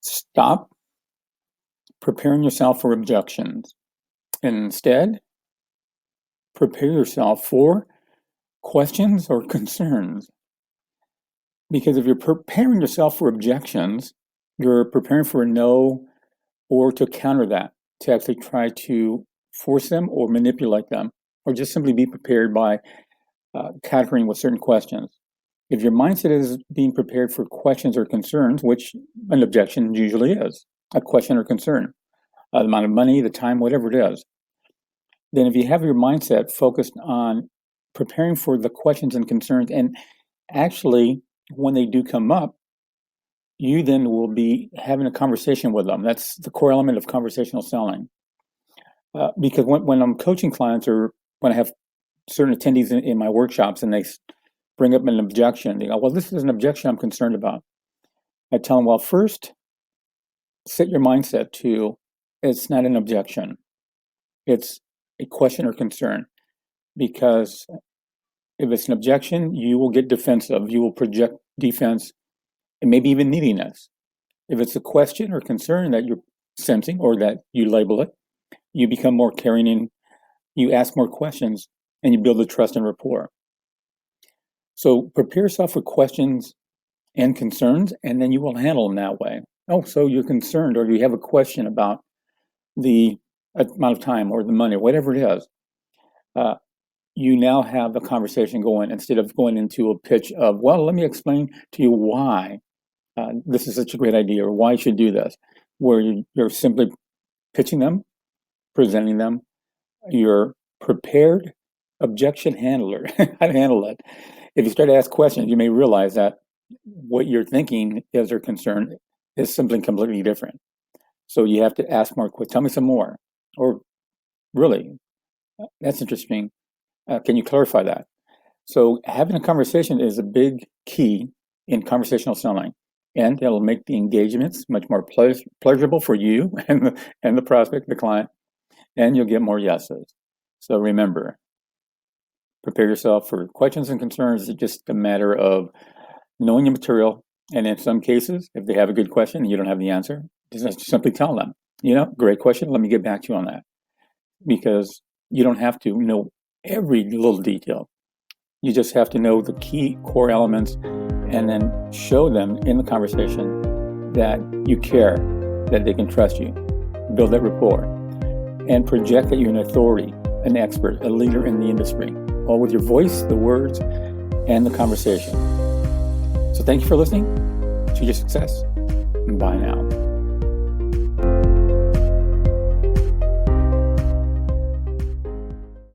Stop preparing yourself for objections. And instead, prepare yourself for questions or concerns. Because if you're preparing yourself for objections, you're preparing for a no or to counter that, to actually try to force them or manipulate them, or just simply be prepared by countering with certain questions. If your mindset is being prepared for questions or concerns, which an objection usually is, a question or concern, the amount of money, the time, whatever it is, then if you have your mindset focused on preparing for the questions and concerns, and actually when they do come up, you then will be having a conversation with them. That's the core element of conversational selling. Because when I'm coaching clients, or when I have certain attendees in my workshops and they bring up an objection, they go, well, this is an objection I'm concerned about. I tell them, well, first, set your mindset to, it's not an objection. It's a question or concern. Because if it's an objection, you will get defensive. You will project defense and maybe even neediness. If it's a question or concern that you're sensing or that you label it, you become more caring and you ask more questions and you build the trust and rapport. So prepare yourself for questions and concerns, and then you will handle them that way. Oh, so you're concerned or you have a question about the amount of time or the money, whatever it is. You now have a conversation going instead of going into a pitch of, well, let me explain to you why this is such a great idea or why you should do this, where you're simply pitching them, presenting them, you're prepared objection handler, how to handle it. If you start to ask questions, you may realize that what you're thinking is or concern is something completely different. So you have to ask more questions. Tell me some more. Or really, that's interesting. Can you clarify that? So having a conversation is a big key in conversational selling, and it'll make the engagements much more pleasurable for you and the prospect, the client, and you'll get more yeses. So remember, prepare yourself for questions and concerns. It's just a matter of knowing your material, and in some cases, if they have a good question and you don't have the answer, just simply tell them, great question, let me get back to you on that. Because you don't have to know every little detail. You just have to know the key core elements and then show them in the conversation that you care, that they can trust you, build that rapport, and project that you're an authority, an expert, a leader in the industry, all with your voice, the words, and the conversation. So thank you for listening to your success. Bye now.